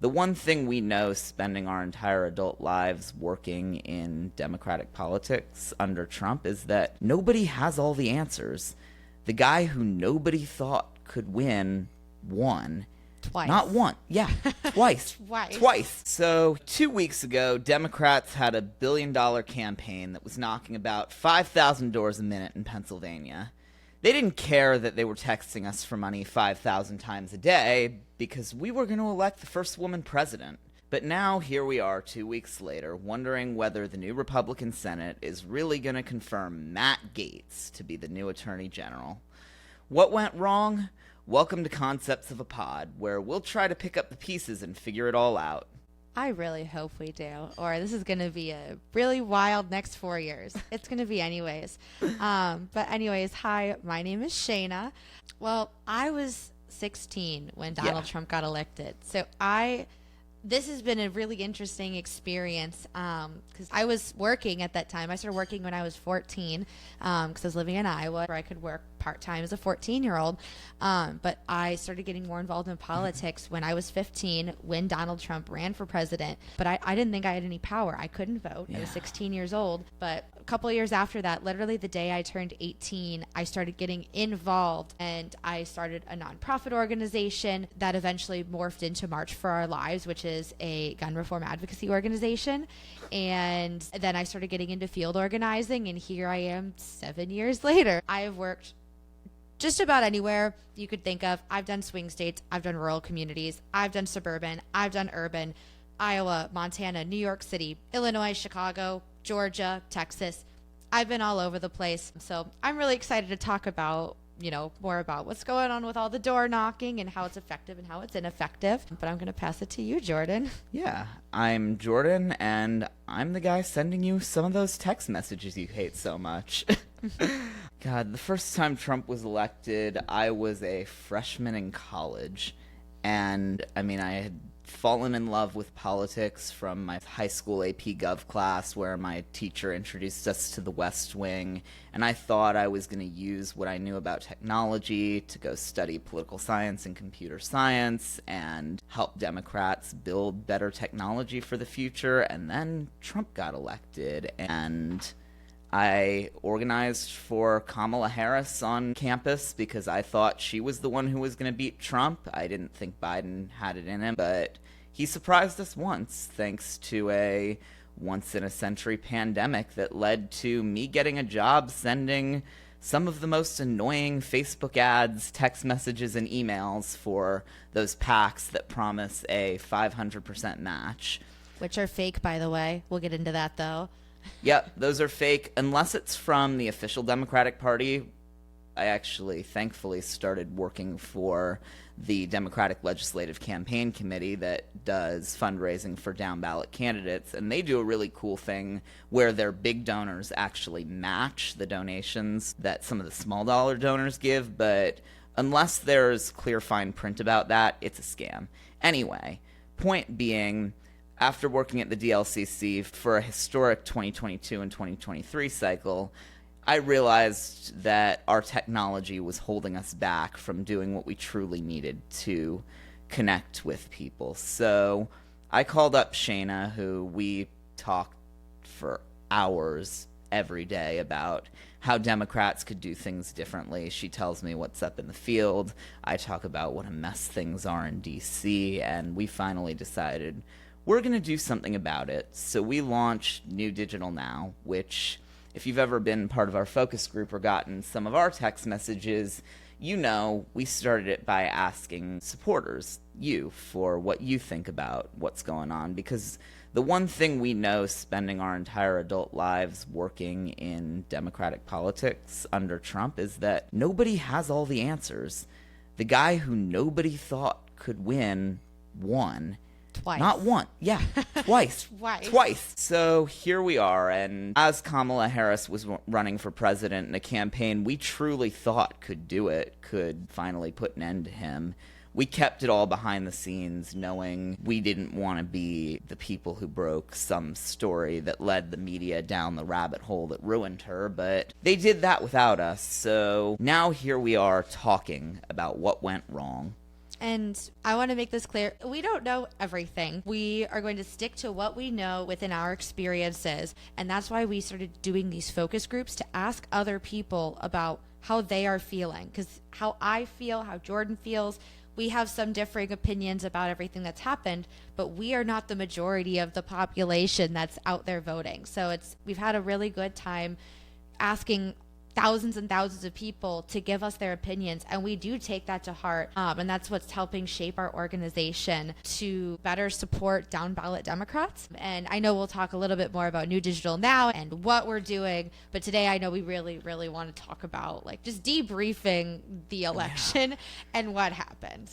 The one thing we know spending our entire adult lives working in Democratic politics under Trump is that nobody has all the answers. The guy who nobody thought could win won. Twice. Not one. Yeah, twice. Twice. Twice. So 2 weeks ago, Democrats had a billion-dollar campaign that was knocking about 5,000 doors a minute in Pennsylvania. They didn't care that they were texting us for money 5,000 times a day because we were going to elect the first woman president. But now here we are 2 weeks later, wondering whether the new Republican Senate is really going to confirm Matt Gaetz to be the new Attorney General. What went wrong? Welcome to Concepts of a Pod, where we'll try to pick up the pieces and figure it all out. I really hope we do, or this is going to be a really wild next 4 years. It's going to be anyways. But anyways, hi, my name is Shayna. Well, I was 16 when Donald Trump got elected. So this has been a really interesting experience because I was working at that time. I started working when I was 14 because I was living in Iowa where I could work part-time as a 14-year-old. But I started getting more involved in politics when I was 15 when Donald Trump ran for president. But I didn't think I had any power. I couldn't vote. I was 16 years old. But a couple of years after that, literally the day I turned 18, I started getting involved and I started a nonprofit organization that eventually morphed into March for Our Lives, which is a gun reform advocacy organization. And then I started getting into field organizing, and here I am 7 years later. I have worked just about anywhere you could think of. I've done swing states, I've done rural communities, I've done suburban, I've done urban, Iowa, Montana, New York City, Illinois, Chicago, Georgia, Texas. I've been all over the place. So I'm really excited to talk about, more about what's going on with all the door knocking and how it's effective and how it's ineffective. But I'm going to pass it to you, Jordan. Yeah, I'm Jordan, and I'm the guy sending you some of those text messages you hate so much. God, the first time Trump was elected, I was a freshman in college. And, I had fallen in love with politics from my high school AP Gov class where my teacher introduced us to the West Wing. And I thought I was going to use what I knew about technology to go study political science and computer science and help Democrats build better technology for the future. And then Trump got elected, and I organized for Kamala Harris on campus because I thought she was the one who was going to beat Trump. I didn't think Biden had it in him, but he surprised us once thanks to a once-in-a-century pandemic that led to me getting a job sending some of the most annoying Facebook ads, text messages, and emails for those PACs that promise a 500% match. Which are fake, by the way. We'll get into that, though. Yep, those are fake, unless it's from the official Democratic Party. I actually, thankfully, started working for the Democratic Legislative Campaign Committee that does fundraising for down-ballot candidates, and they do a really cool thing where their big donors actually match the donations that some of the small-dollar donors give, but unless there's clear fine print about that, it's a scam. Anyway, point being, after working at the DLCC for a historic 2022 and 2023 cycle, I realized that our technology was holding us back from doing what we truly needed to connect with people. So I called up Shayna, who we talked for hours every day about how Democrats could do things differently. She tells me what's up in the field. I talk about what a mess things are in D.C., and we finally decided we're going to do something about it. So we launched New Digital Now, which, if you've ever been part of our focus group or gotten some of our text messages, we started it by asking supporters, you, for what you think about what's going on. Because the one thing we know spending our entire adult lives working in Democratic politics under Trump is that nobody has all the answers. The guy who nobody thought could win won. Twice. Not one. Yeah, twice. Twice. So here we are, and as Kamala Harris was running for president in a campaign we truly thought could do it, could finally put an end to him, we kept it all behind the scenes, knowing we didn't want to be the people who broke some story that led the media down the rabbit hole that ruined her, but they did that without us. So now here we are talking about what went wrong. And I want to make this clear. We don't know everything. We are going to stick to what we know within our experiences. And that's why we started doing these focus groups to ask other people about how they are feeling. Because how I feel, how Jordan feels, we have some differing opinions about everything that's happened, but we are not the majority of the population that's out there voting. So we've had a really good time asking thousands and thousands of people to give us their opinions, and we do take that to heart, and that's what's helping shape our organization to better support down ballot Democrats. And I know we'll talk a little bit more about New Digital Now and what we're doing, but today I know we really want to talk about like just debriefing the election and what happened.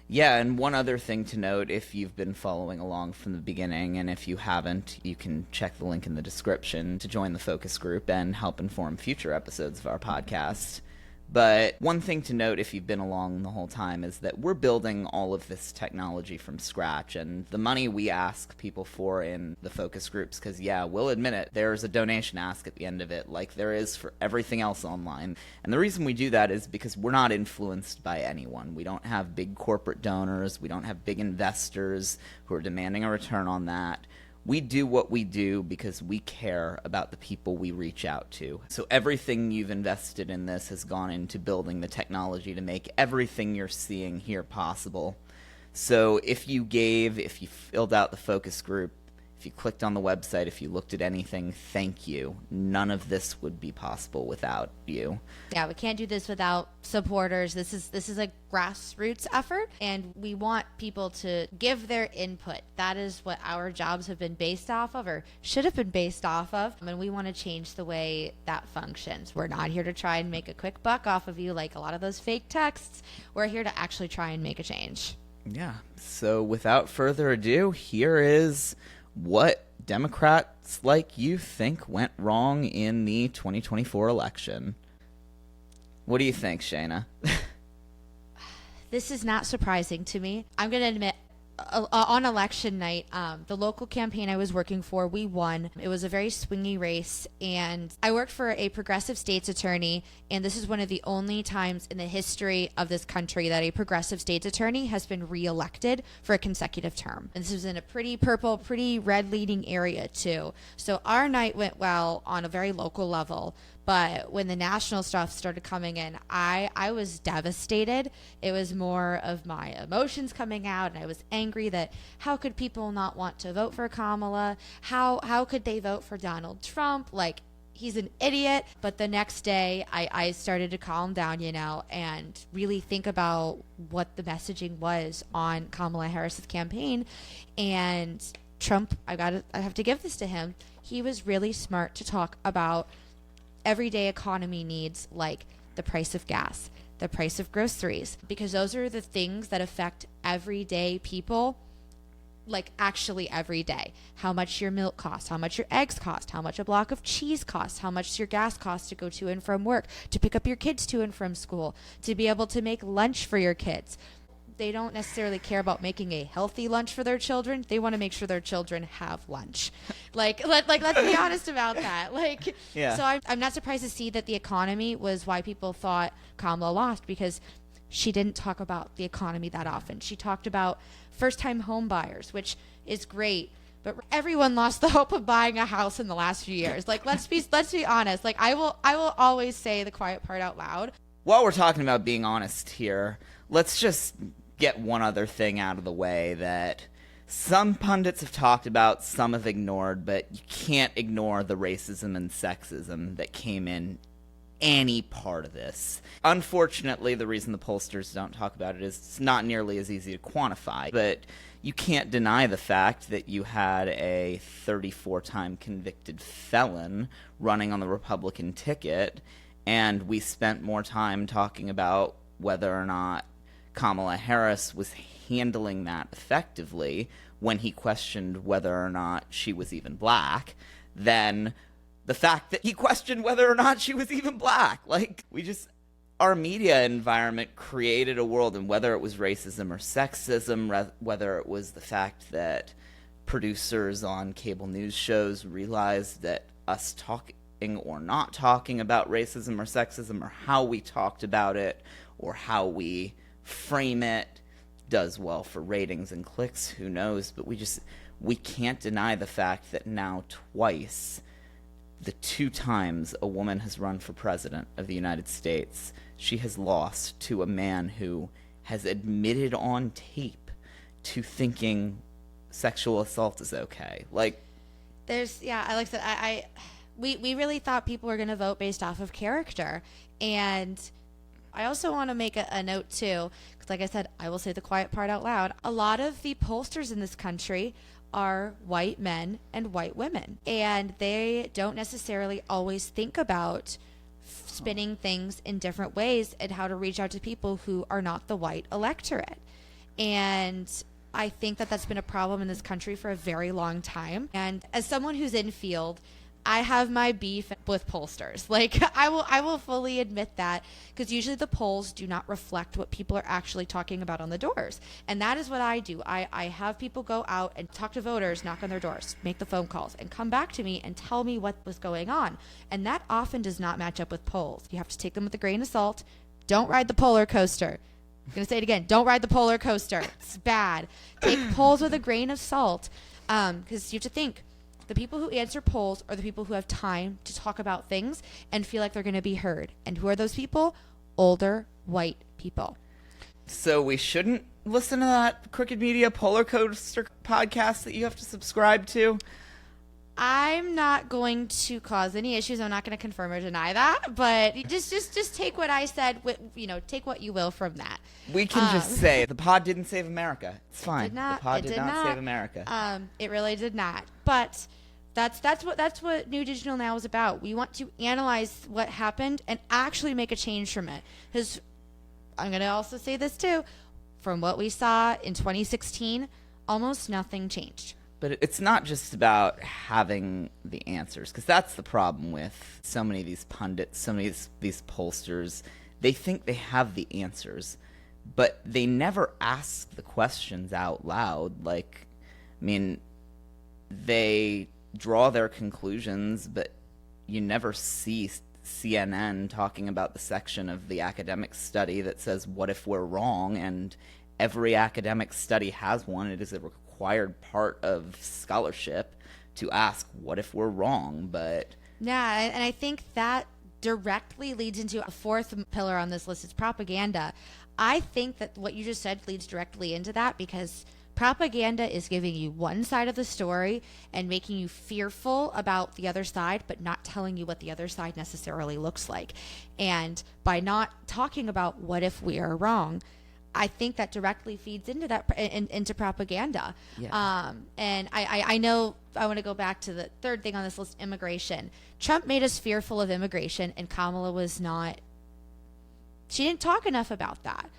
Yeah, and one other thing to note, if you've been following along from the beginning, and if you haven't, you can check the link in the description to join the focus group and help inform future episodes of our podcast. But one thing to note, if you've been along the whole time, is that we're building all of this technology from scratch, and the money we ask people for in the focus groups, because we'll admit it, there's a donation ask at the end of it, like there is for everything else online. And the reason we do that is because we're not influenced by anyone. We don't have big corporate donors. We don't have big investors who are demanding a return on that. We do what we do because we care about the people we reach out to. So everything you've invested in this has gone into building the technology to make everything you're seeing here possible. So if you filled out the focus group, if you clicked on the website, if you looked at anything, thank you. None of this would be possible without you. Yeah, we can't do this without supporters. This is a grassroots effort, and we want people to give their input. That is what our jobs have been based off of, or should have been based off of, and we want to change the way that functions. We're not here to try and make a quick buck off of you like a lot of those fake texts. We're here to actually try and make a change. Yeah, so without further ado, here is what Democrats like you think went wrong in the 2024 election. What do you think, Shayna? This is not surprising to me. I'm going to admit, on election night, the local campaign I was working for, we won. It was a very swingy race, and I worked for a progressive state's attorney, and this is one of the only times in the history of this country that a progressive state's attorney has been reelected for a consecutive term. And this was in a pretty purple, pretty red leading area too. So our night went well on a very local level. But when the national stuff started coming in, I was devastated. It was more of my emotions coming out, and I was angry that how could people not want to vote for Kamala? How could they vote for Donald Trump? Like, he's an idiot. But the next day, I started to calm down, and really think about what the messaging was on Kamala Harris's campaign. And Trump, I have to give this to him. He was really smart to talk about everyday economy needs, like the price of gas, the price of groceries, because those are the things that affect everyday people, like actually every day. How much your milk costs, how much your eggs cost, how much a block of cheese costs, how much your gas costs to go to and from work, to pick up your kids to and from school, to be able to make lunch for your kids. They don't necessarily care about making a healthy lunch for their children. They want to make sure their children have lunch. Let's be honest about that. So I'm not surprised to see that the economy was why people thought Kamala lost, because she didn't talk about the economy that often. She talked about first-time home buyers, which is great, but everyone lost the hope of buying a house in the last few years. Let's be honest. I will always say the quiet part out loud. While we're talking about being honest here, let's just get one other thing out of the way that some pundits have talked about, some have ignored, but you can't ignore the racism and sexism that came in any part of this. Unfortunately, the reason the pollsters don't talk about it is it's not nearly as easy to quantify, but you can't deny the fact that you had a 34-time convicted felon running on the Republican ticket, and we spent more time talking about whether or not Kamala Harris was handling that effectively when he questioned whether or not she was even black than the fact that he questioned whether or not she was even black. Our media environment created a world, and whether it was racism or sexism, whether it was the fact that producers on cable news shows realized that us talking or not talking about racism or sexism, or how we talked about it, or how we frame it, does well for ratings and clicks, who knows, but we can't deny the fact that now twice, the 2 times a woman has run for president of the United States, she has lost to a man who has admitted on tape to thinking sexual assault is okay. Like, we really thought people were going to vote based off of character. And I also want to make a note too, because like I said, I will say the quiet part out loud. A lot of the pollsters in this country are white men and white women, and they don't necessarily always think about spinning things in different ways and how to reach out to people who are not the white electorate. And I think that that's been a problem in this country for a very long time. And as someone who's in field, I have my beef with pollsters. Like, I will fully admit that, because usually the polls do not reflect what people are actually talking about on the doors. And that is what I do. I have people go out and talk to voters, knock on their doors, make the phone calls, and come back to me and tell me what was going on. And that often does not match up with polls. You have to take them with a grain of salt. Don't ride the polar coaster. I'm going to say it again. Don't ride the polar coaster. It's bad. Take polls with a grain of salt, because you have to think. The people who answer polls are the people who have time to talk about things and feel like they're going to be heard. And who are those people? Older, white people. So we shouldn't listen to that Crooked Media Polar Coaster podcast that you have to subscribe to? I'm not going to cause any issues. I'm not going to confirm or deny that. But just take what I said. Take what you will from that. We can just say the pod didn't save America. It's fine. Did not, the pod it did not save America. It really did not. But that's what New Digital Now is about. We want to analyze what happened and actually make a change from it. Because I'm going to also say this too. From what we saw in 2016, almost nothing changed. But it's not just about having the answers, because that's the problem with so many of these pundits, so many of these pollsters. They think they have the answers, but they never ask the questions out loud. Like, I mean, they draw their conclusions, but you never see CNN talking about the section of the academic study that says, what if we're wrong? And every academic study has one. It is a required part of scholarship to ask, what if we're wrong? But yeah, and I think that directly leads into a fourth pillar on this list. It's propaganda. I think that what you just said leads directly into that, because propaganda is giving you one side of the story and making you fearful about the other side, but not telling you what the other side necessarily looks like. And by not talking about what if we are wrong, I think that directly feeds into that into propaganda. Yeah. And I know I want to go back to the third thing on this list, immigration. Trump made us fearful of immigration, and Kamala was not. She didn't talk enough about that.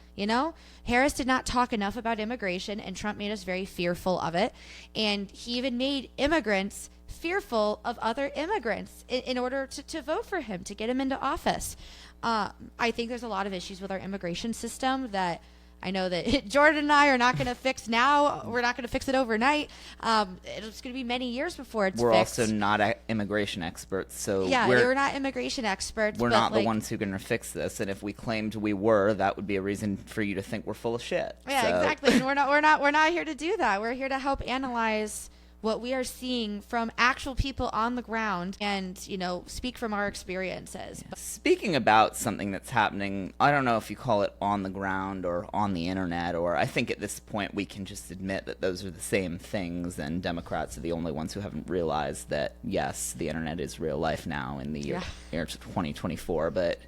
Harris did not talk enough about immigration, and Trump made us very fearful of it. And he even made immigrants fearful of other immigrants in order to vote for him, to get him into office. I think there's a lot of issues with our immigration system that I know that Jordan and I are not going to fix now. We're not going to fix it overnight. It's going to be many years before it's fixed. We're also not immigration experts, so yeah, we're not immigration experts. We're not the ones who are going to fix this. And if we claimed we were, that would be a reason for you to think we're full of shit. Yeah, so. Exactly. And we're not here to do that. We're here to help analyze what we are seeing from actual people on the ground and, speak from our experiences. Speaking about something that's happening, I don't know if you call it on the ground or on the internet, or I think at this point we can just admit that those are the same things, and Democrats are the only ones who haven't realized that, yes, the internet is real life now in the year 2024, but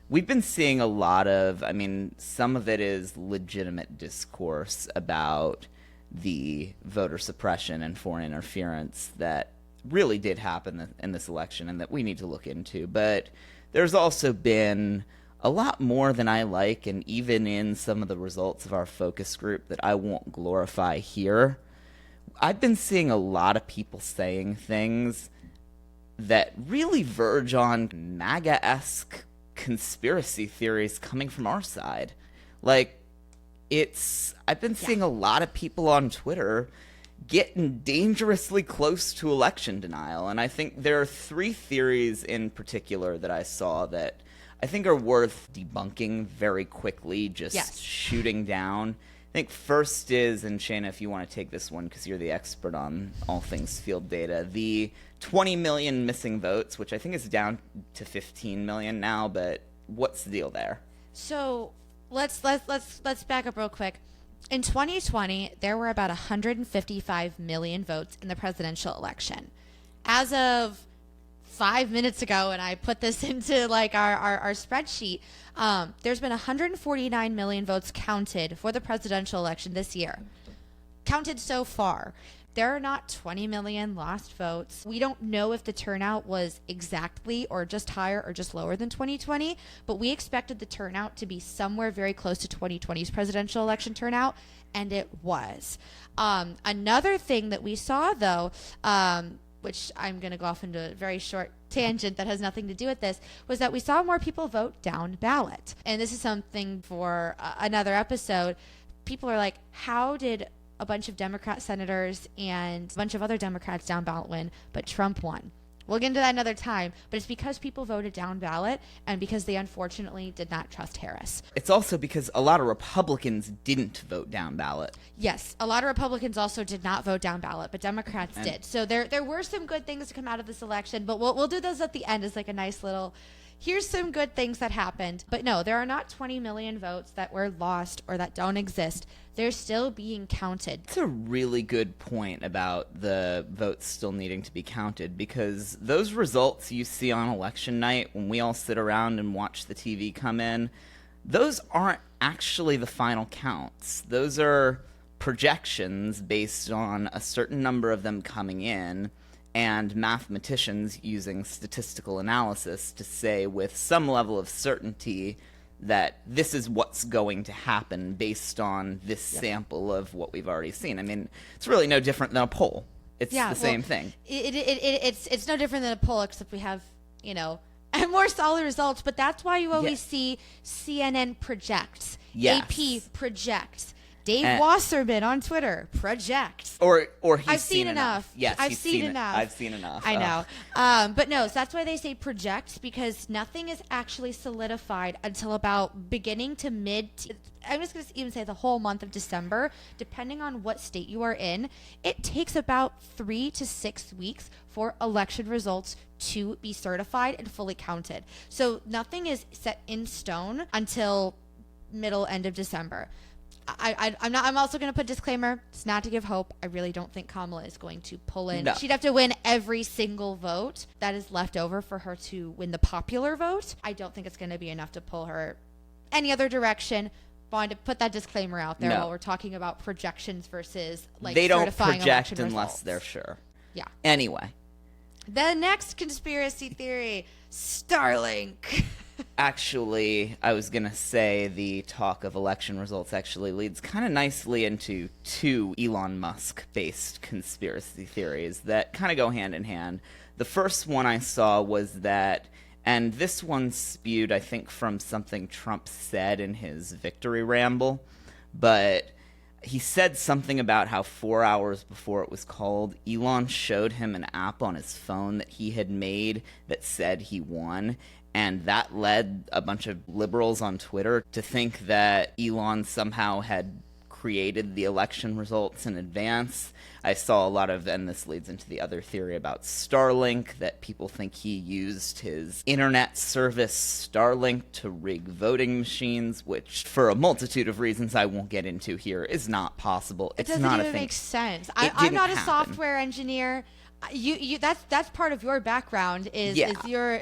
we've been seeing a lot of, some of it is legitimate discourse about the voter suppression and foreign interference that really did happen in this election and that we need to look into. But there's also been a lot more than I like, and even in some of the results of our focus group that I won't glorify here, I've been seeing a lot of people saying things that really verge on MAGA-esque conspiracy theories coming from our side. Like, I've been seeing a lot of people on Twitter getting dangerously close to election denial. And I think there are 3 theories in particular that I saw that I think are worth debunking very quickly, just Yes. shooting down. I think first is, and Shayna, if you want to take this one because you're the expert on all things field data, the 20 million missing votes, which I think is down to 15 million now, but what's the deal there? So let's back up real quick. In 2020, there were about 155 million votes in the presidential election. As of 5 minutes ago, and I put this into like our spreadsheet, there's been 149 million votes counted for the presidential election this year. Counted so far. There are not 20 million lost votes. We don't know if the turnout was exactly or just higher or just lower than 2020, but we expected the turnout to be somewhere very close to 2020's presidential election turnout, and it was. Another thing that we saw, though, which I'm going to go off into a very short tangent that has nothing to do with this, was that we saw more people vote down ballot. And this is something for another episode. People are like, how did a bunch of Democrat senators and a bunch of other Democrats down ballot win, but Trump won? We'll get into that another time, but it's because people voted down ballot and because they unfortunately did not trust Harris. It's also because a lot of Republicans didn't vote down ballot. Yes, a lot of Republicans also did not vote down ballot, but Democrats did. So there were some good things to come out of this election, but we'll do those at the end as like a nice little, here's some good things that happened. But no, there are not 20 million votes that were lost or that don't exist. They're still being counted. That's a really good point about the votes still needing to be counted, because those results you see on election night when we all sit around and watch the TV come in, those aren't actually the final counts. Those are projections based on a certain number of them coming in, and mathematicians using statistical analysis to say with some level of certainty that this is what's going to happen based on this sample of what we've already seen. I mean, it's really no different than a poll. It's the same thing. It's no different than a poll, except we have, more solid results. But that's why you always see CNN projects, AP projects, Dave Wasserman on Twitter projects. Or he's I've seen enough. Yes, I've seen enough. I've seen enough. I know. But no, so that's why they say projects, because nothing is actually solidified until about beginning to I'm just going to even say the whole month of December, depending on what state you are in. It takes about 3 to 6 weeks for election results to be certified and fully counted. So nothing is set in stone until end of December. I'm also going to put a disclaimer. It's not to give hope. I really don't think Kamala is going to pull in. No. She'd have to win every single vote that is left over for her to win the popular vote. I don't think it's going to be enough to pull her any other direction. Wanted to put that disclaimer out there while we're talking about projections versus they don't certifying project election unless results. they're sure. Yeah. Anyway. The next conspiracy theory, Starlink. Actually, I was going to say the talk of election results actually leads kind of nicely into 2 Elon Musk-based conspiracy theories that kind of go hand in hand. The first one I saw was that, and this one spewed, I think, from something Trump said in his victory ramble, but he said something about how 4 hours before it was called, Elon showed him an app on his phone that he had made that said he won. And that led a bunch of liberals on Twitter to think that Elon somehow had created the election results in advance. I saw a lot of, and this leads into the other theory about Starlink, that people think he used his internet service Starlink to rig voting machines, which for a multitude of reasons I won't get into here is not possible. It doesn't even make sense. I'm not a software engineer. That's part of your background is you're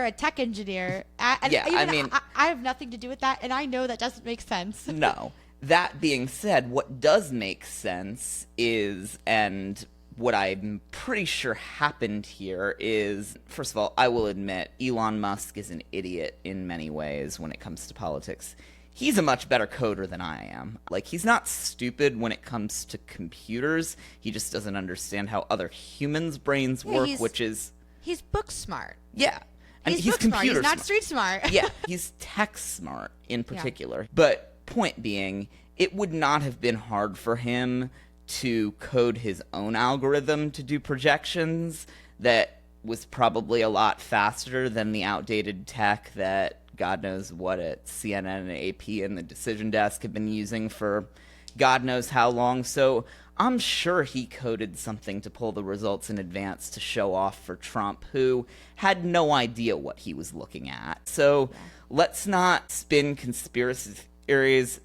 a tech engineer. I have nothing to do with that, and I know that doesn't make sense. No. That being said, what does make sense is, and what I'm pretty sure happened here is, first of all, I will admit Elon Musk is an idiot in many ways when it comes to politics. He's a much better coder than I am. Like, he's not stupid when it comes to computers. He just doesn't understand how other humans' brains work, which is... He's book smart. Yeah. And he's book smart. He's not street smart. Yeah, he's tech smart in particular. Yeah. But point being, it would not have been hard for him to code his own algorithm to do projections that was probably a lot faster than the outdated tech that God knows what at CNN and AP and the Decision Desk have been using for God knows how long. So I'm sure he coded something to pull the results in advance to show off for Trump, who had no idea what he was looking at. So let's not spin conspiracy theories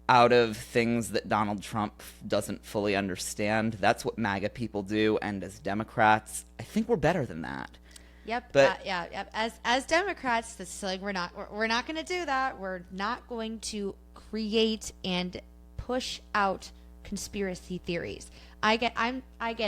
out of things that Donald Trump doesn't fully understand. That's what MAGA people do, and as Democrats, I think we're better than that. Yep. But As Democrats, that's like we're not going to do that. We're not going to create and push out conspiracy theories. I get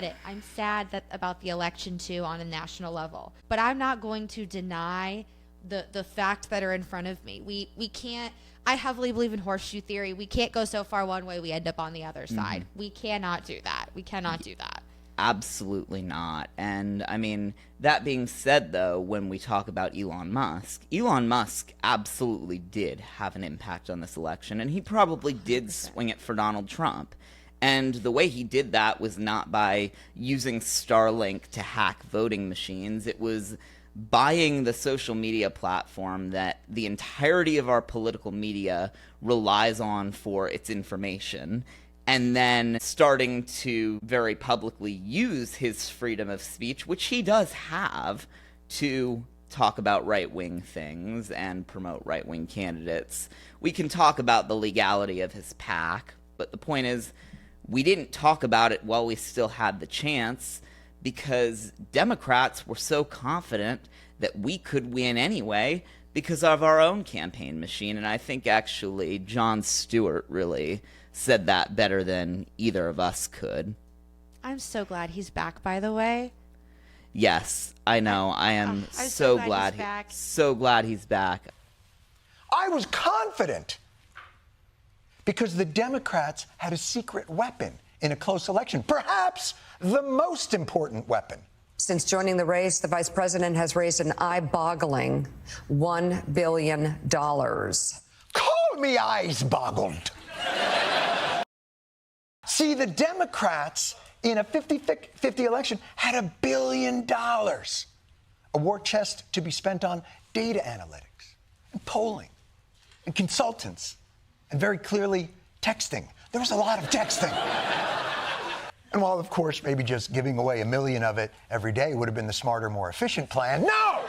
it. I'm sad about the election too on a national level, but I'm not going to deny the facts that are in front of me. We can't. I heavily believe in horseshoe theory. We can't go so far one way we end up on the other side. We cannot do that. We cannot do that. Absolutely not. And I mean, that being said, though, when we talk about Elon Musk absolutely did have an impact on this election, and he probably did swing it for Donald Trump. And the way he did that was not by using Starlink to hack voting machines. It was buying the social media platform that the entirety of our political media relies on for its information, and then starting to very publicly use his freedom of speech, which he does have, to talk about right-wing things and promote right-wing candidates. We can talk about the legality of his PAC, but the point is, we didn't talk about it while we still had the chance, because Democrats were so confident that we could win anyway because of our own campaign machine. And I think actually Jon Stewart really said that better than either of us could. I'm so glad he's back, by the way. Yes, I know. I am so glad he's back. So glad he's back. I was confident because the Democrats had a secret weapon in a close election, perhaps the most important weapon. Since joining the race, the vice president has raised an eye-boggling $1 billion. Call me eyes-boggled. See, the Democrats in a 50-50 election had $1 billion, a war chest to be spent on data analytics and polling and consultants and very clearly texting. There was a lot of texting. And while, of course, maybe just giving away $1 million of it every day would have been the smarter, more efficient plan, no!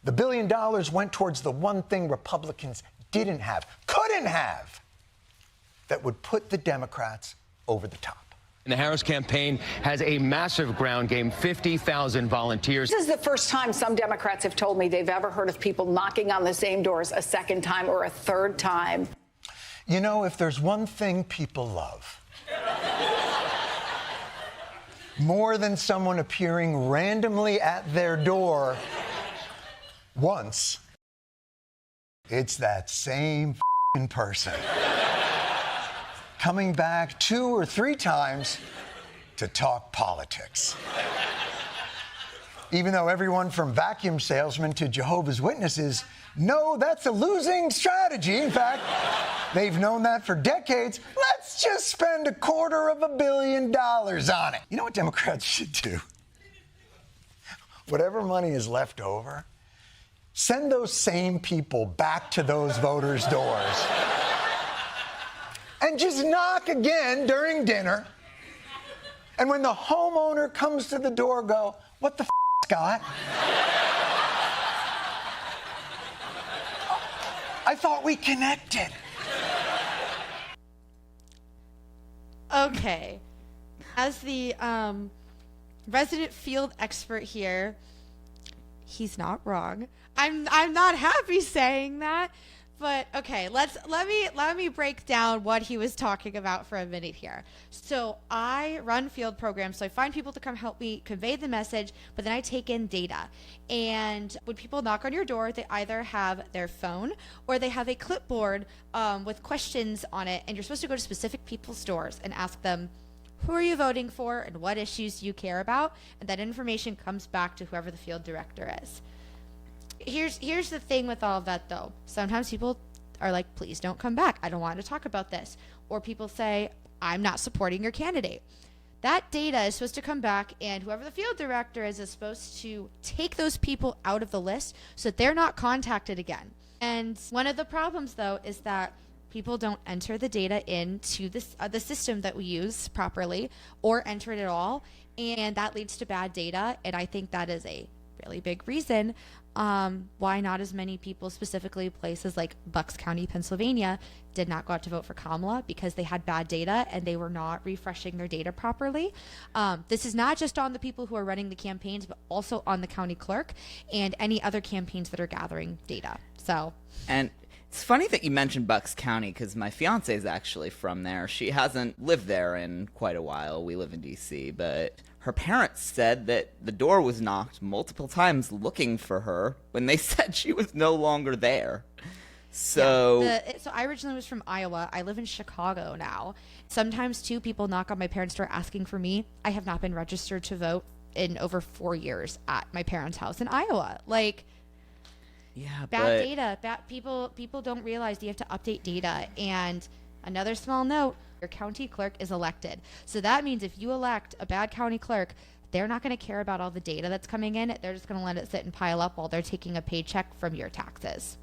The $1 billion went towards the one thing Republicans didn't have, couldn't have, that would put the Democrats over the top. The Harris campaign has a massive ground game, 50,000 volunteers. This is the first time some Democrats have told me they've ever heard of people knocking on the same doors a second time or a third time. You know, if there's one thing people love, more than someone appearing randomly at their door once, it's that same person coming back 2 or 3 times to talk politics. Even though everyone from vacuum salesmen to Jehovah's Witnesses know that's a losing strategy. In fact, they've known that for decades. Let's just spend $250 million on it. You know what Democrats should do? Whatever money is left over, send those same people back to those voters' doors. And just knock again during dinner. And when the homeowner comes to the door, go, "What the f***, Scott? I thought we connected." Okay. As the resident field expert here, he's not wrong. I'm not happy saying that, but okay, let me break down what he was talking about for a minute here. So I run field programs, so I find people to come help me convey the message, but then I take in data. And when people knock on your door, they either have their phone or they have a clipboard with questions on it, and you're supposed to go to specific people's doors and ask them, who are you voting for and what issues do you care about? And that information comes back to whoever the field director is. Here's the thing with all of that, though. Sometimes people are like, please don't come back. I don't want to talk about this. Or people say, I'm not supporting your candidate. that data is supposed to come back, and whoever the field director is supposed to take those people out of the list so that they're not contacted again. And one of the problems, though, is that people don't enter the data into this, the system that we use properly, or enter it at all, and that leads to bad data. And I think that is a really big reason why not as many people, specifically places like Bucks County, Pennsylvania, did not go out to vote for Kamala, because they had bad data and they were not refreshing their data properly. This is not just on the people who are running the campaigns, but also on the county clerk and any other campaigns that are gathering data. So, and it's funny that you mentioned Bucks County, because my fiance is actually from there. She hasn't lived there in quite a while. We live in D.C., but her parents said that the door was knocked multiple times looking for her when they said she was no longer there. So, so I originally was from Iowa. I live in Chicago now. Sometimes, too, people knock on my parents' door asking for me. I have not been registered to vote in over 4 years at my parents' house in Iowa. Like, yeah, bad data. People don't realize you have to update data. And another small note, your county clerk is elected. So that means if you elect a bad county clerk, they're not going to care about all the data that's coming in. They're just going to let it sit and pile up while they're taking a paycheck from your taxes.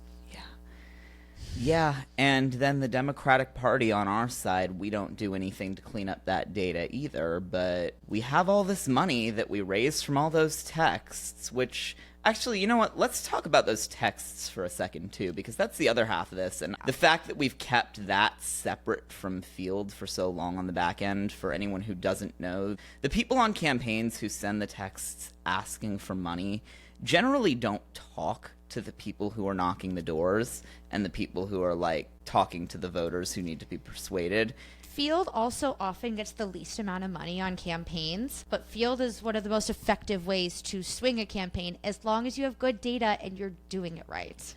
Yeah, and then the Democratic Party on our side, we don't do anything to clean up that data either, but we have all this money that we raised from all those texts, which, actually, you know what, let's talk about those texts for a second too, because that's the other half of this, and the fact that we've kept that separate from field for so long on the back end, for anyone who doesn't know, the people on campaigns who send the texts asking for money generally don't talk to the people who are knocking the doors and the people who are like talking to the voters who need to be persuaded. Field also often gets the least amount of money on campaigns, but field is one of the most effective ways to swing a campaign as long as you have good data and you're doing it right.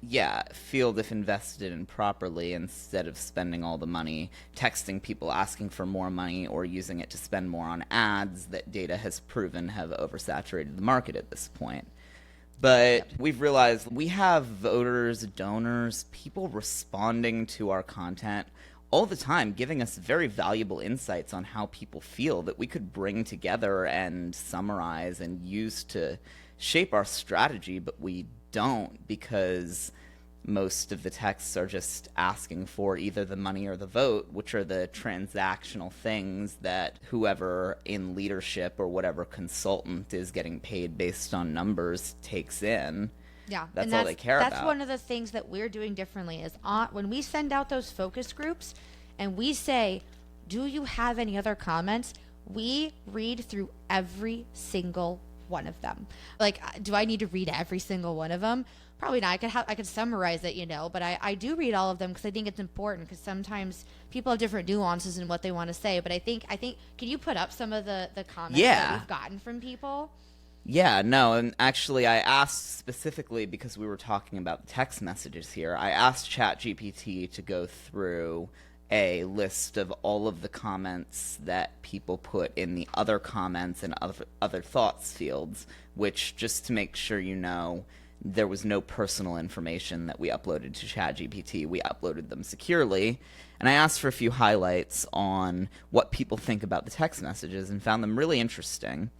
Yeah, field, if invested in properly, instead of spending all the money texting people asking for more money or using it to spend more on ads that data has proven have oversaturated the market at this point. But we've realized we have voters, donors, people responding to our content all the time, giving us very valuable insights on how people feel that we could bring together and summarize and use to shape our strategy, but we don't, because most of the texts are just asking for either the money or the vote, which are the transactional things that whoever in leadership or whatever consultant is getting paid based on numbers takes in. Yeah, that's all they care about. That's one of the things that we're doing differently is when we send out those focus groups and we say, do you have any other comments? We read through every single one of them. Like, do I need to read every single one of them? Probably not. I could summarize it, but I do read all of them because I think it's important, because sometimes people have different nuances in what they want to say. But I think can you put up some of the comments that we've gotten from people? Yeah, no, and actually I asked specifically, because we were talking about text messages here, I asked ChatGPT to go through a list of all of the comments that people put in the other comments and other thoughts fields, which, just to make sure you know, there was no personal information that we uploaded to ChatGPT. We uploaded them securely, and I asked for a few highlights on what people think about the text messages and found them really interesting.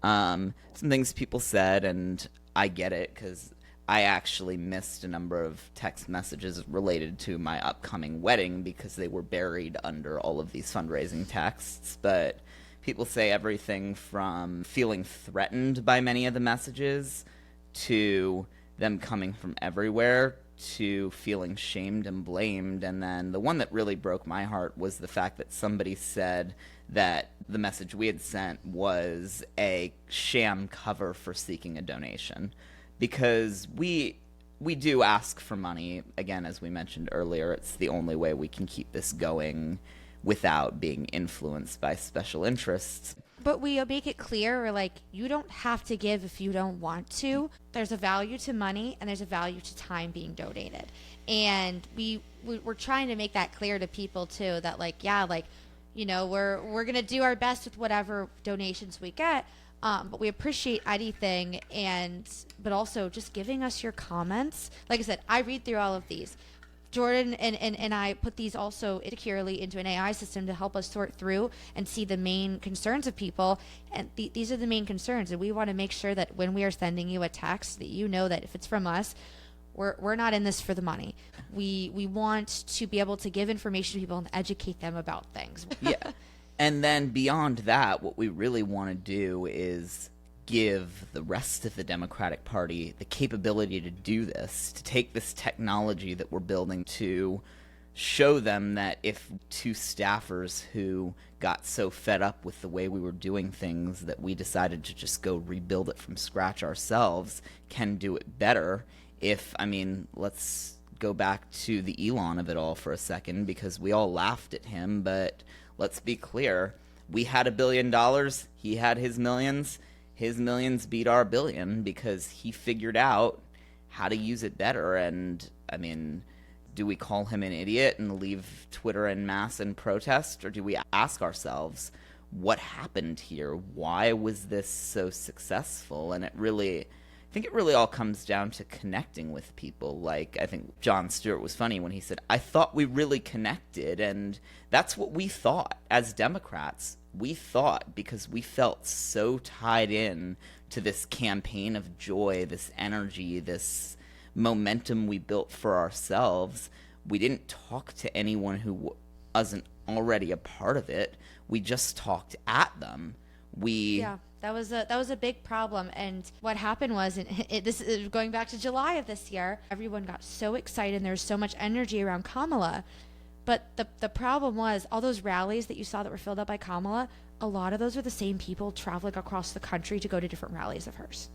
Some things people said, and I get it, because I actually missed a number of text messages related to my upcoming wedding because they were buried under all of these fundraising texts, but people say everything from feeling threatened by many of the messages to them coming from everywhere to feeling shamed and blamed. And then the one that really broke my heart was the fact that somebody said that the message we had sent was a sham cover for seeking a donation, because we do ask for money. Again, as we mentioned earlier, it's the only way we can keep this going without being influenced by special interests. But we make it clear, we're like, you don't have to give if you don't want to. There's a value to money, and there's a value to time being donated. And we're trying to make that clear to people too, that we're going to do our best with whatever donations we get. But we appreciate anything, but also just giving us your comments. Like I said, I read through all of these. Jordan and I put these also securely into an AI system to help us sort through and see the main concerns of people. And these are the main concerns. And we want to make sure that when we are sending you a text, that you know that if it's from us, we're not in this for the money. We want to be able to give information to people and educate them about things. Yeah. And then beyond that, what we really want to do is give the rest of the Democratic Party the capability to do this, to take this technology that we're building, to show them that if two staffers who got so fed up with the way we were doing things that we decided to just go rebuild it from scratch ourselves can do it better. Let's go back to the Elon of it all for a second, because we all laughed at him, but let's be clear. We had $1 billion. He had his millions. His millions beat our billion because he figured out how to use it better. And, do we call him an idiot and leave Twitter en masse in protest? Or do we ask ourselves, what happened here? Why was this so successful? And I think it really all comes down to connecting with people. Like, I think Jon Stewart was funny when he said, I thought we really connected. And that's what we thought as Democrats. We thought, because we felt so tied in to this campaign of joy, this energy, this momentum we built for ourselves, we didn't talk to anyone who wasn't already a part of it. We just talked at them. Yeah, that was a big problem. And what happened was, this is going back to July of this year, everyone got so excited and there was so much energy around Kamala. But the problem was, all those rallies that you saw that were filled up by Kamala, a lot of those are the same people traveling across the country to go to different rallies of hers.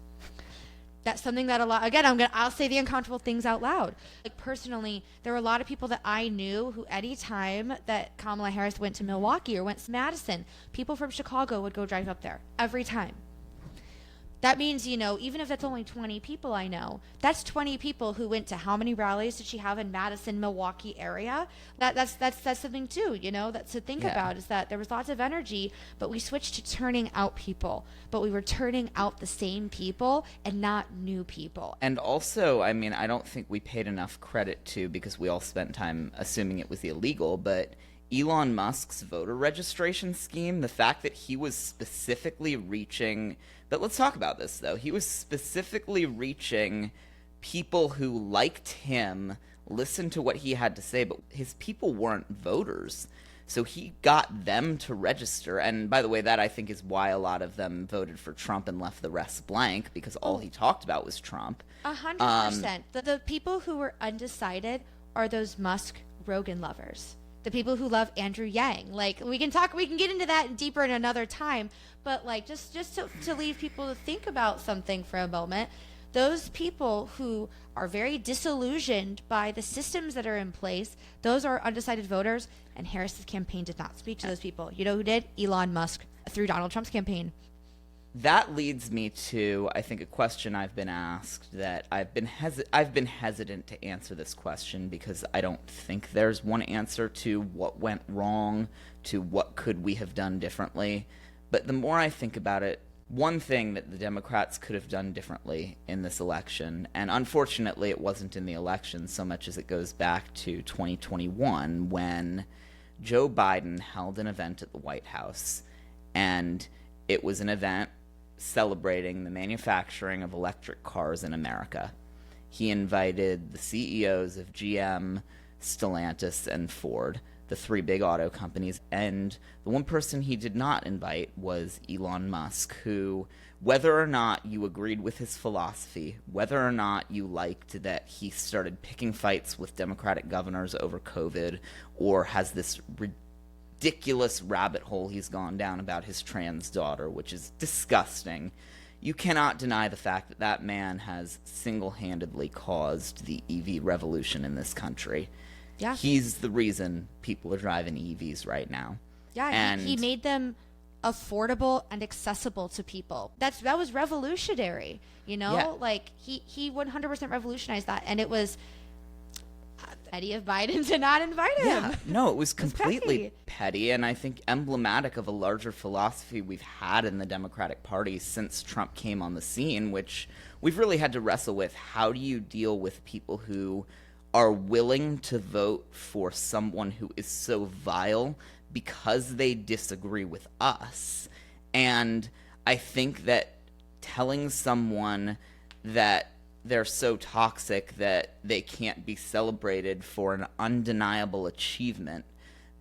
That's something that I'll say the uncomfortable things out loud. Like, personally, there were a lot of people that I knew who, any time that Kamala Harris went to Milwaukee or went to Madison, people from Chicago would go drive up there every time. That means, even if that's only 20 people I know, that's 20 people who went to how many rallies did she have in Madison, Milwaukee area? That's something too, that's to think about, is that there was lots of energy, but we switched to turning out people. But we were turning out the same people and not new people. And also, I don't think we paid enough credit to, because we all spent time assuming it was illegal, but Elon Musk's voter registration scheme, the fact that he was specifically reaching... But let's talk about this, though. He was specifically reaching people who liked him, listened to what he had to say, but his people weren't voters. So he got them to register. And by the way, that I think is why a lot of them voted for Trump and left the rest blank, because all he talked about was Trump. 100%. The people who were undecided are those Musk Rogan lovers. The people who love Andrew Yang. Like, we can get into that deeper in another time, but like, just to leave people to think about something for a moment, those people who are very disillusioned by the systems that are in place, those are undecided voters, and Harris's campaign did not speak to those people. You know who did? Elon Musk, through Donald Trump's campaign. That leads me to, I think, a question I've been asked that I've been hesitant to answer this question, because I don't think there's one answer to what went wrong, to what could we have done differently. But the more I think about it, one thing that the Democrats could have done differently in this election, and unfortunately it wasn't in the election so much as it goes back to 2021, when Joe Biden held an event at the White House, and it was an event celebrating the manufacturing of electric cars in America. He invited the CEOs of GM, Stellantis, and Ford, the three big auto companies, and the one person he did not invite was Elon Musk, who, whether or not you agreed with his philosophy, whether or not you liked that he started picking fights with Democratic governors over COVID, or has this ridiculous rabbit hole he's gone down about his trans daughter, which is disgusting, you cannot deny the fact that that man has single-handedly caused the EV revolution in this country. Yeah. He's the reason people are driving EVs right now. Yeah, and he made them affordable and accessible to people. That was revolutionary, Yeah. Like, he 100% revolutionized that, and it was petty of Biden to not invite him. Yeah, no, it was completely petty, and I think emblematic of a larger philosophy we've had in the Democratic Party since Trump came on the scene, which we've really had to wrestle with. How do you deal with people who are willing to vote for someone who is so vile because they disagree with us. And I think that telling someone that they're so toxic that they can't be celebrated for an undeniable achievement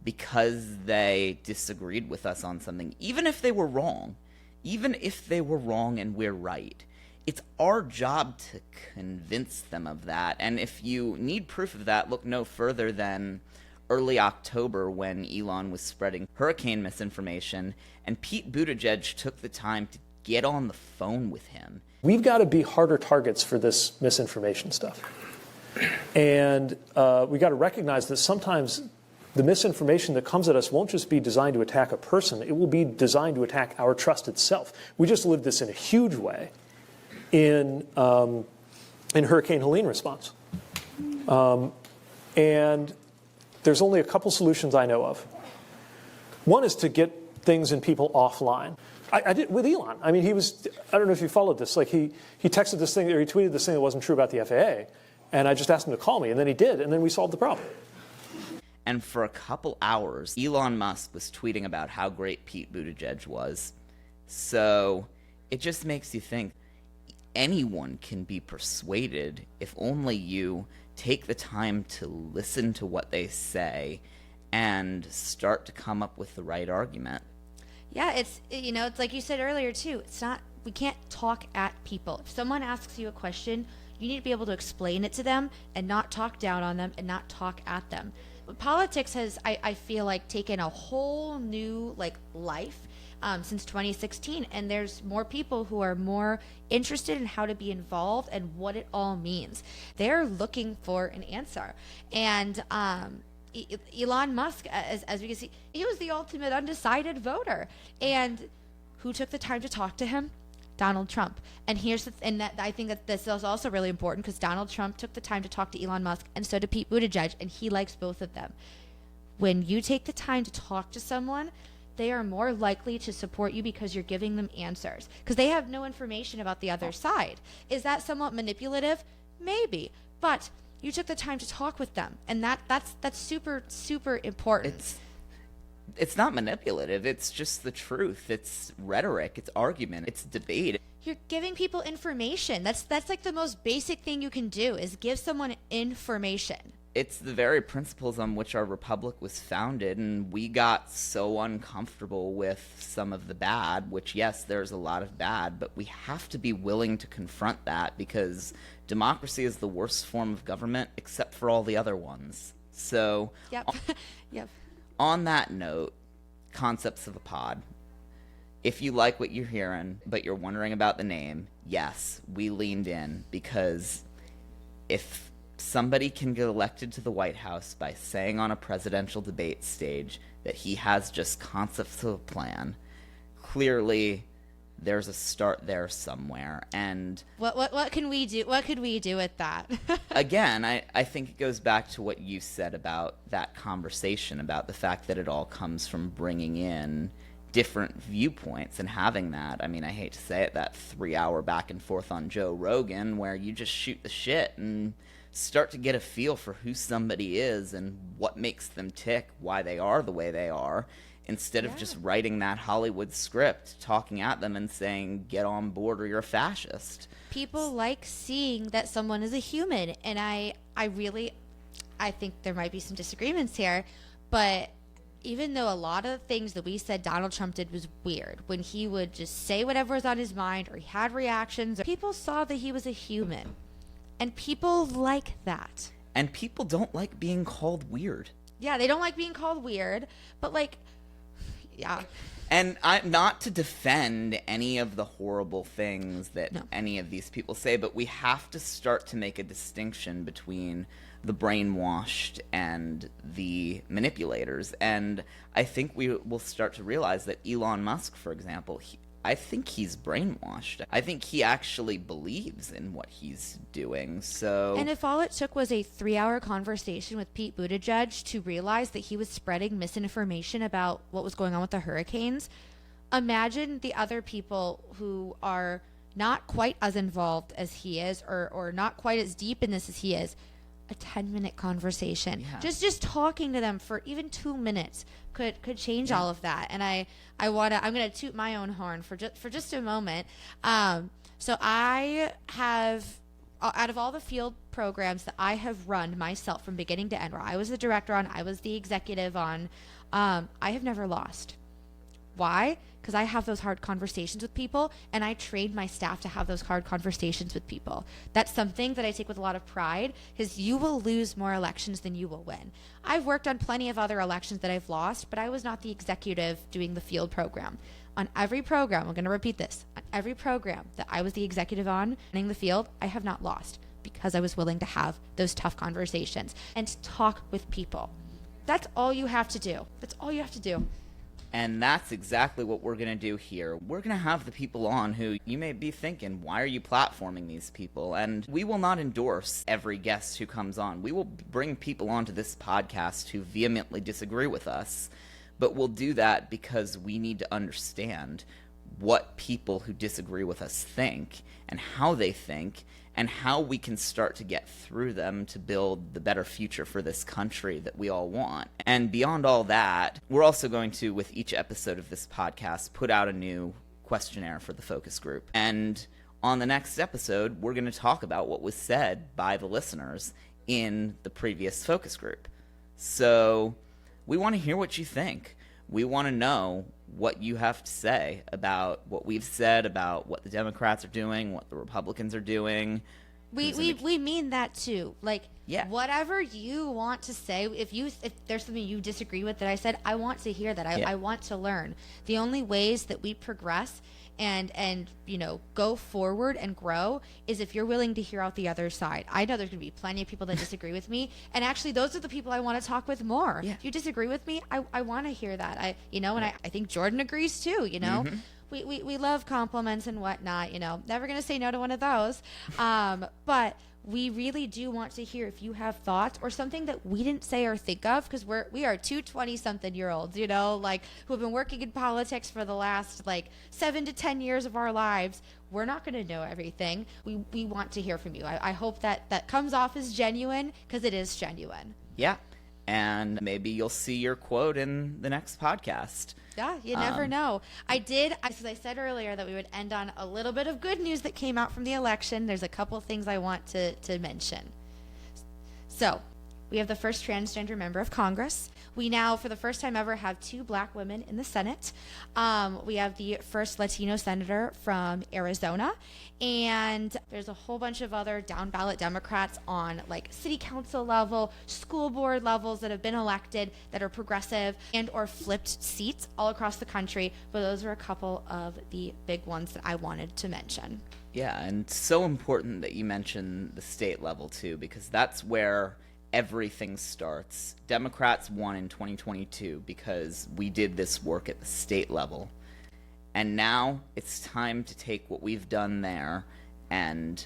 because they disagreed with us on something, even if they were wrong and we're right, it's our job to convince them of that. And if you need proof of that, look no further than early October when Elon was spreading hurricane misinformation, and Pete Buttigieg took the time to get on the phone with him. We've got to be harder targets for this misinformation stuff. And we got to recognize that sometimes the misinformation that comes at us won't just be designed to attack a person. It will be designed to attack our trust itself. We just lived this in a huge way in Hurricane Helene response. And there's only a couple solutions I know of. One is to get things and people offline. I did with Elon. I mean, I don't know if you followed this. Like he texted this thing, or he tweeted this thing that wasn't true about the FAA. And I just asked him to call me, and then he did, and then we solved the problem. And for a couple hours, Elon Musk was tweeting about how great Pete Buttigieg was. So it just makes you think anyone can be persuaded if only you take the time to listen to what they say and start to come up with the right argument. Yeah, it's like you said earlier too. We can't talk at people. If someone asks you a question, you need to be able to explain it to them and not talk down on them and not talk at them. Politics has, I feel like, taken a whole new life since 2016, and there's more people who are more interested in how to be involved and what it all means. They're looking for an answer, and Elon Musk, as we can see, he was the ultimate undecided voter. And who took the time to talk to him? Donald Trump. And I think that this is also really important because Donald Trump took the time to talk to Elon Musk, and so did Pete Buttigieg, and he likes both of them. When you take the time to talk to someone, they are more likely to support you because you're giving them answers, because they have no information about the other side. Is that somewhat manipulative? Maybe, but you took the time to talk with them, and that's super, super important. It's not manipulative. It's just the truth. It's rhetoric. It's argument. It's debate. You're giving people information. That's like the most basic thing you can do is give someone information. It's the very principles on which our republic was founded, and we got so uncomfortable with some of the bad, which, yes, there's a lot of bad, but we have to be willing to confront that because democracy is the worst form of government except for all the other ones. So, Yep. Yep. On that note, concepts of a pod. If you like what you're hearing, but you're wondering about the name, yes, we leaned in because if somebody can get elected to the White House by saying on a presidential debate stage that he has just concepts of a plan, clearly there's a start there somewhere. And what can we do? What could we do with that? Again, I think it goes back to what you said about that conversation, about the fact that it all comes from bringing in different viewpoints and having that. I mean, I hate to say it, that 3-hour back and forth on Joe Rogan where you just shoot the shit and start to get a feel for who somebody is and what makes them tick, why they are the way they are, instead of just writing that Hollywood script, talking at them and saying, get on board or you're a fascist. People like seeing that someone is a human, and I think there might be some disagreements here, but even though a lot of the things that we said Donald Trump did was weird, when he would just say whatever was on his mind or he had reactions, people saw that he was a human, and people like that. And people don't like being called weird. Yeah, they don't like being called weird, but yeah. And I'm not to defend any of the horrible things that any of these people say, but we have to start to make a distinction between the brainwashed and the manipulators. And I think we will start to realize that Elon Musk, for example, I think he's brainwashed. I think he actually believes in what he's doing. So, and if all it took was a 3-hour conversation with Pete Buttigieg to realize that he was spreading misinformation about what was going on with the hurricanes, imagine the other people who are not quite as involved as he is, or not quite as deep in this as he is. a 10-minute conversation. Yeah. Just talking to them for even 2 minutes could change all of that. And I'm going to toot my own horn for just a moment. So I have, out of all the field programs that I have run myself from beginning to end, where I was the director on, I was the executive on, I have never lost. Why? Because I have those hard conversations with people, and I train my staff to have those hard conversations with people. That's something that I take with a lot of pride, because you will lose more elections than you will win. I've worked on plenty of other elections that I've lost, but I was not the executive doing the field program. On every program, I'm going to repeat this, on every program that I was the executive on, running the field, I have not lost, because I was willing to have those tough conversations and talk with people. That's all you have to do. That's all you have to do. And that's exactly what we're going to do here. We're going to have the people on who you may be thinking, why are you platforming these people? And we will not endorse every guest who comes on. We will bring people onto this podcast who vehemently disagree with us, but we'll do that because we need to understand what people who disagree with us think and how they think and how we can start to get through them to build the better future for this country that we all want. And beyond all that, we're also going to, with each episode of this podcast, put out a new questionnaire for the focus group. And on the next episode, we're going to talk about what was said by the listeners in the previous focus group. So we want to hear what you think. We want to know what you have to say about what we've said, about what the Democrats are doing, what the Republicans are doing. We mean that too. Like, yeah. Whatever you want to say, if there's something you disagree with that I said, I want to hear that. I want to learn. The only ways that we progress and go forward and grow is if you're willing to hear out the other side. I know there's going to be plenty of people that disagree with me, and actually those are the people I want to talk with more. Yeah. If you disagree with me, I want to hear that. I think Jordan agrees too, Mm-hmm. We love compliments and whatnot, never going to say no to one of those. But we really do want to hear if you have thoughts or something that we didn't say or think of, because we are two 20-something-year-olds, who have been working in politics for the last 7 to 10 years of our lives. We're not going to know everything. We want to hear from you. I hope that comes off as genuine, because it is genuine. Yeah. And maybe you'll see your quote in the next podcast. Yeah, you never know. As I said earlier, that we would end on a little bit of good news that came out from the election. There's a couple of things I want to mention. So, we have the first transgender member of Congress. We now, for the first time ever, have 2 black women in the Senate. We have the first Latino senator from Arizona. And there's a whole bunch of other down-ballot Democrats on city council level, school board levels that have been elected that are progressive and or flipped seats all across the country. But those are a couple of the big ones that I wanted to mention. Yeah, and so important that you mention the state level too, because that's where everything starts. Democrats won in 2022 because we did this work at the state level. And now it's time to take what we've done there and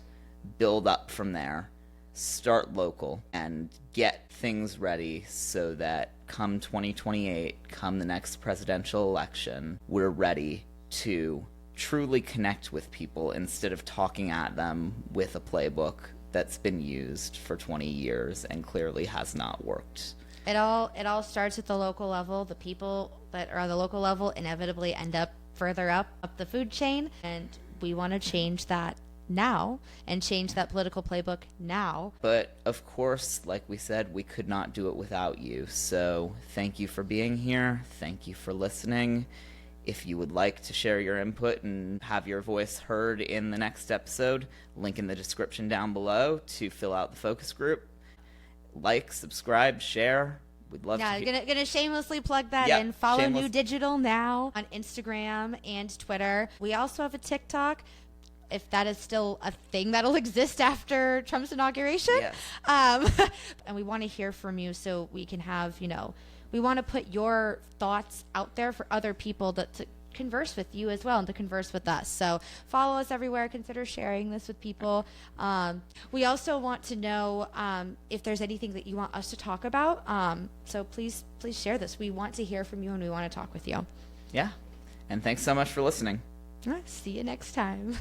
build up from there, start local, and get things ready so that come 2028, come the next presidential election, we're ready to truly connect with people instead of talking at them with a playbook that's been used for 20 years and clearly has not worked. It all starts at the local level. The people that are at the local level inevitably end up further up the food chain, and we want to change that now and change that political playbook now. But of course, like we said, we could not do it without you. So thank you for being here. Thank you for listening. If you would like to share your input and have your voice heard in the next episode, link in the description down below to fill out the focus group. Like, subscribe, share. We'd love to. Yeah, gonna shamelessly plug that in. Follow New Digital now on Instagram and Twitter. We also have a TikTok, if that is still a thing that'll exist after Trump's inauguration. Yes. And we want to hear from you so we can have, we want to put your thoughts out there for other people to converse with you as well and to converse with us. So follow us everywhere. Consider sharing this with people. We also want to know if there's anything that you want us to talk about. So please share this. We want to hear from you and we want to talk with you. Yeah. And thanks so much for listening. See you next time.